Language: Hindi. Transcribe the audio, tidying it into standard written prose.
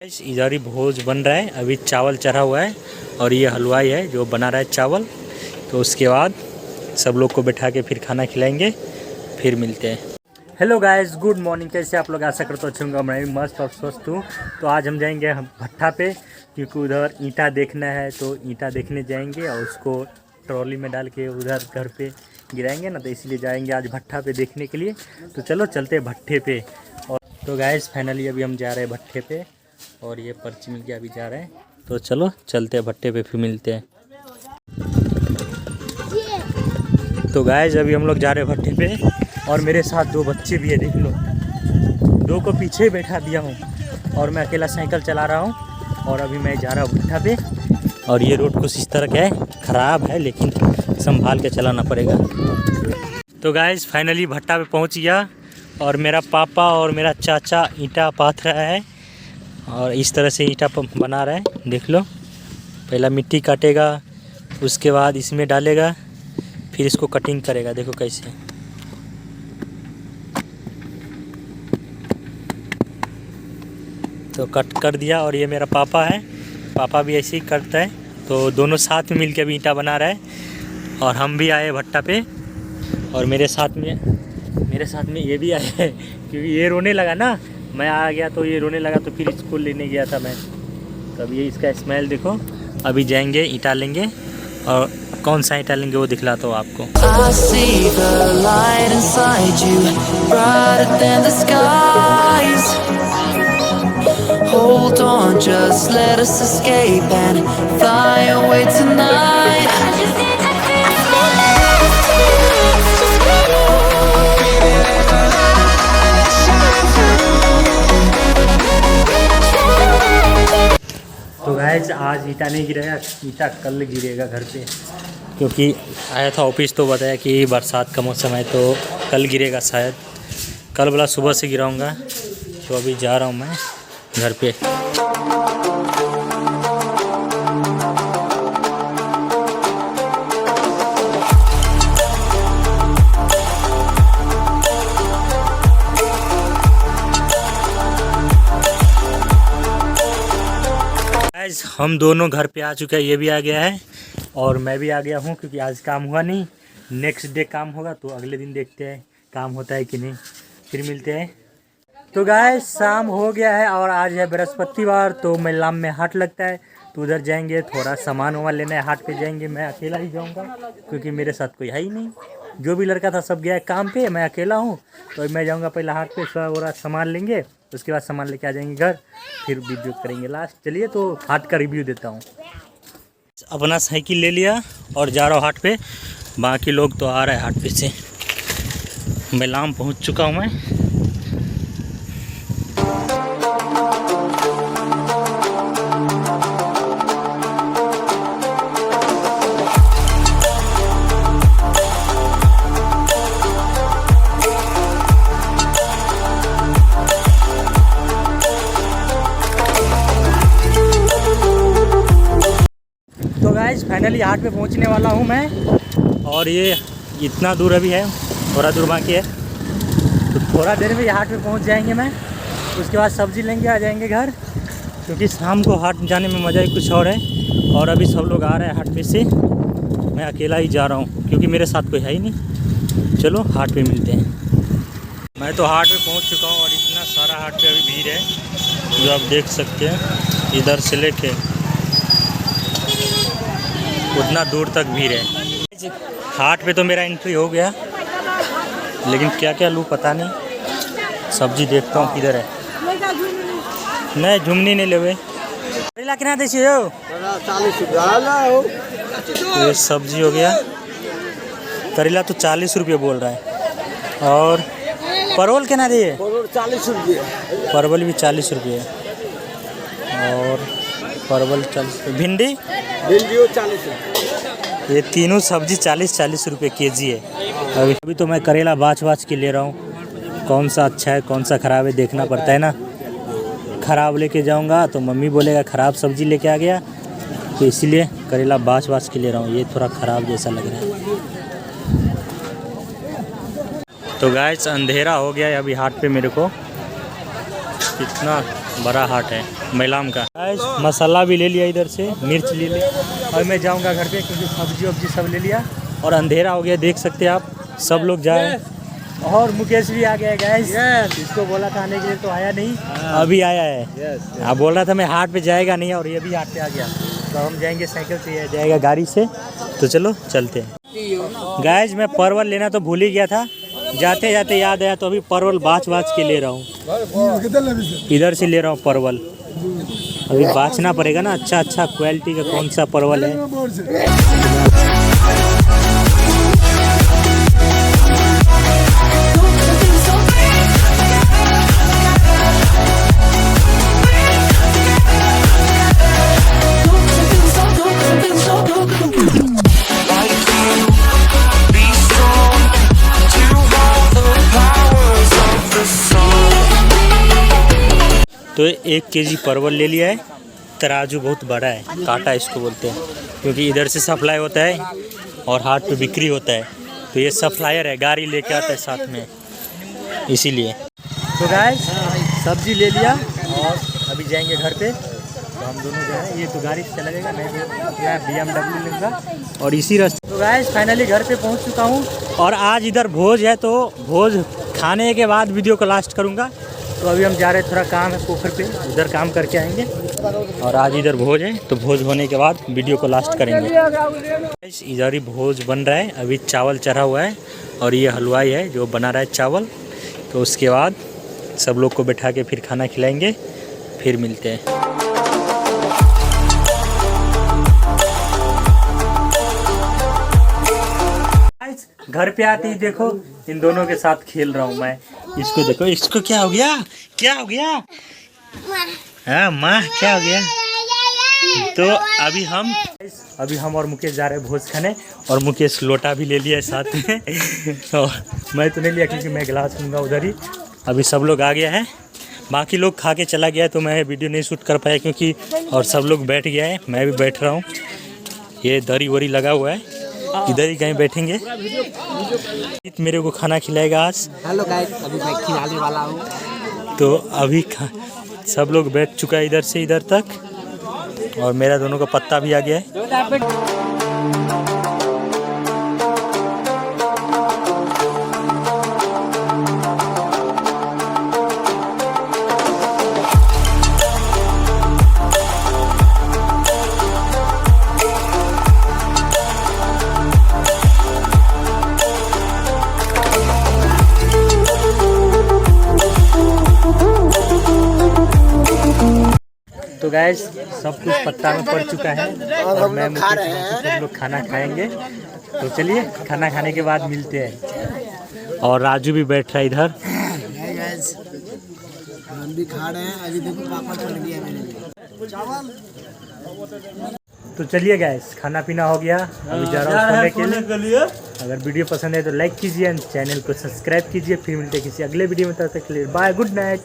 इधर ही भोज बन रहा है। अभी चावल चढ़ा हुआ है और ये हलवाई है जो बना रहा है चावल। तो उसके बाद सब लोग को बैठा के फिर खाना खिलाएंगे, फिर मिलते हैं। Hello guys, good morning. कैसे आप लोग? आशा करता अच्छा होगा। मैं मस्त और स्वस्थ हूँ। तो आज हम जाएंगे भट्ठा पे, क्योंकि उधर ईंटा देखना है। तो ईंटा देखने जाएंगे और उसको ट्रॉली में डाल के उधर घर पे गिराएंगे ना, तो इसलिए जाएंगे आज भट्ठा पे देखने के लिए। तो चलो चलते हैं भट्ठे पे। और तो गाइस फाइनली अभी हम जा रहे हैं भट्ठे पे और ये पर्ची मिल के अभी जा रहे हैं। तो चलो चलते हैं भट्ठे पे, फिर मिलते हैं। तो गाइस अभी हम लोग जा रहे हैं भट्ठे पे और मेरे साथ दो बच्चे भी है, देख लो। दो को पीछे बैठा दिया हूँ और मैं अकेला साइकिल चला रहा हूँ। और अभी मैं जा रहा हूँ भट्ठा पे। और ये रोड कुछ इस तरह का है, ख़राब है लेकिन संभाल के चलाना पड़ेगा। तो गाइस फाइनली भट्ठा पे पहुँच गया और मेरा पापा और मेरा चाचा ईंटा पाथ रहा है और इस तरह से ईंटा बना रहा है। देख लो, पहला मिट्टी काटेगा, उसके बाद इसमें डालेगा, फिर इसको कटिंग करेगा। देखो कैसे। तो कट कर दिया। और ये मेरा पापा है, पापा भी ऐसे ही करता है। तो दोनों साथ में मिलकर भी ईंटा बना रहा है। और हम भी आए भट्ठा पे और मेरे साथ में ये भी आए हैं, क्योंकि ये रोने लगा ना, मैं आ गया तो ये रोने लगा, तो फिर इसको लेने गया था मैं। तो अब ये इसका स्मेल देखो। अभी जाएंगे ईंटा लेंगे और कौन सा ईंटा लेंगे वो दिखलाता हूँ आपको। Hold on, just let us escape and fly away tonight. तो गाइस आज ईंटा नहीं गिरेगा, ईंटा कल गिरेगा घर पे, क्योंकि आया था ऑफिस तो बताया कि बरसात का मौसम है तो कल गिरेगा शायद। कल वाला सुबह से गिराऊंगा। तो अभी जा रहा हूँ मैं घर पे। हम दोनों घर पे आ चुके हैं, ये भी आ गया है और मैं भी आ गया हूँ, क्योंकि आज काम हुआ नहीं। नेक्स्ट डे काम होगा तो अगले दिन देखते हैं काम होता है कि नहीं, फिर मिलते हैं। तो गाइस शाम हो गया है और आज है बृहस्पतिवार, तो मेलाम में हाट लगता है। तो उधर जाएंगे, थोड़ा सामान वामान लेना है, हाट पे जाएंगे। मैं अकेला ही जाऊँगा क्योंकि मेरे साथ कोई है ही नहीं। जो भी लड़का था सब गया है काम पे, मैं अकेला हूँ। तो मैं जाऊँगा पहले हाट पे, थोड़ा सामान लेंगे, उसके बाद सामान लेके आ जाएंगे घर, फिर वीडियो करेंगे लास्ट। चलिए तो हाट का रिव्यू देता हूँ। अपना साइकिल ले लिया और जा रहा हूँ हाट पे। बाकी लोग तो आ रहे हैं हाट पे से। मेलाम पहुँच चुका हूँ मैं। तो गाइस फाइनली हाट पे पहुंचने वाला हूं मैं। और ये इतना दूर अभी है, थोड़ा दूर बाकी है। तो थोड़ा देर में हाट पे पहुंच जाएंगे मैं। उसके बाद सब्ज़ी लेंगे, आ जाएंगे घर, क्योंकि शाम को हाट जाने में मज़ा ही कुछ और है। और अभी सब लोग आ रहे हैं हाट पे से, मैं अकेला ही जा रहा हूँ क्योंकि मेरे साथ कोई है ही नहीं। चलो हाट पे मिलते हैं। मैं तो हाट पे पहुँच चुका हूँ और इतना सारा हाट पे अभी भीड़ है, जो आप देख सकते हैं। इधर से लेके उतना दूर तक भीड़ है। हाट पे तो मेरा एंट्री हो गया, लेकिन क्या क्या लूँ पता नहीं। सब्जी देखता हूँ किधर है। नहीं झुमनी नहीं लेवे। करेला कितना देसी हो? 40 रुपया। ये सब्जी हो गया। करेला तो 40 रुपये बोल रहा है। और परवल कितना दिए? 40 रुपये। परवल भी 40 रुपये। और परवल 40 रुपये। भिंडी 40 रुपये। ये तीनों सब्जी 40-40 रुपये केजी है। अभी तो मैं करेला बाछ के ले रहा हूँ। कौन सा अच्छा है कौन सा ख़राब है देखना पड़ता है ना। ख़राब लेके जाऊँगा तो मम्मी बोलेगा ख़राब सब्जी लेके आ गया, तो इसीलिए करेला बाछ के ले रहा हूँ। ये थोड़ा ख़राब जैसा लग रहा है। तो गाइस अंधेरा हो गया है अभी हाट पे। मेरे को कितना बड़ा हाट है मैलाम का। गाइस मसाला भी ले लिया इधर से, मिर्च ले लिया और मैं जाऊंगा घर पे क्योंकि सब्जी वब्जी सब ले लिया और अंधेरा हो गया, देख सकते हैं आप सब लोग जाए। और मुकेश भी आ गया है गाइस, इसको बोला था आने के लिए तो आया नहीं, अभी आया है। आप बोल रहा था मैं हाट पे जाएगा नहीं और ये भी हाट पे आ गया, तो हम जाएंगे साइकिल से, जाएगा गाड़ी से। तो चलो चलते हैं। गाइस मैं परवल लेना तो भूल ही गया था, जाते जाते याद आया तो अभी परवल बाच के ले रहा हूँ, इधर से ले रहा हूँ परवल। अभी बाचना पड़ेगा ना अच्छा क्वालिटी का कौन सा परवल है। तो 1 केजी परवल ले लिया है, तराजू बहुत बड़ा है, कांटा इसको बोलते हैं, क्योंकि इधर से सप्लाई होता है और हाट पे बिक्री होता है, तो ये सप्लायर है, गाड़ी लेके आता है साथ में, इसीलिए। तो गाइस सब्जी ले लिया और अभी जाएंगे घर पे, तो हम दोनों जो है, ये तो गाड़ी से चला जाएगा, मैं अपना BMW लूँगा और इसी रास्ते। तो गाइस फाइनली घर पे पहुँच चुका हूँ और आज इधर भोज है, तो भोज खाने के बाद वीडियो को लास्ट करूँगा। तो अभी हम जा रहे हैं, थोड़ा काम है पोखर पे, उधर काम करके आएंगे और आज इधर भोज है, तो भोज होने के बाद वीडियो को लास्ट करेंगे। इधर ही भोज बन रहा है, अभी चावल चढ़ा हुआ है और ये हलवाई है जो बना रहा है चावल, तो उसके बाद सब लोग को बैठा के फिर खाना खिलाएंगे, फिर मिलते हैं। घर पे आते ही देखो इन दोनों के साथ खेल रहा हूँ मैं, इसको देखो, इसको क्या हो गया, क्या हो गया, हाँ माँ क्या हो गया। तो अभी हम और मुकेश जा रहे हैं भोज खाने, और मुकेश लोटा भी ले लिया है साथ में और मैं तो नहीं लिया क्योंकि मैं गिलास लूँगा उधर ही। अभी सब लोग आ गया है, बाकी लोग खा के चला गया, तो मैं वीडियो नहीं शूट कर पाया क्योंकि, और सब लोग बैठ गया है, मैं भी बैठ रहा हूँ, ये दरी वरी लगा हुआ है, इधर ही कहीं बैठेंगे। मेरे को खाना खिलाएगा आज। हेलो गाइस, अभी मैं खिलाने वाला हूँ। तो अभी सब लोग बैठ चुका है इधर से इधर तक, और मेरा दोनों का पत्ता भी आ गया है। तो गैस सब कुछ पत्ता में पड़ चुका है और मैं सब लोग खाना खाएंगे, तो चलिए खाना खाने के बाद मिलते हैं। और राजू भी बैठ रहा है इधर, हम भी खा रहे हैं। अभी देखो पापा छोड़ दिया मैंने चावल। तो चलिए गैस खाना पीना हो गया, अभी जा रहा हूँ सोने के लिए। अगर वीडियो पसंद है तो लाइक कीजिए, चैनल को सब्सक्राइब कीजिए। फिर मिलते हैं किसी अगले वीडियो में, तब तक के लिए बाय, गुड नाइट।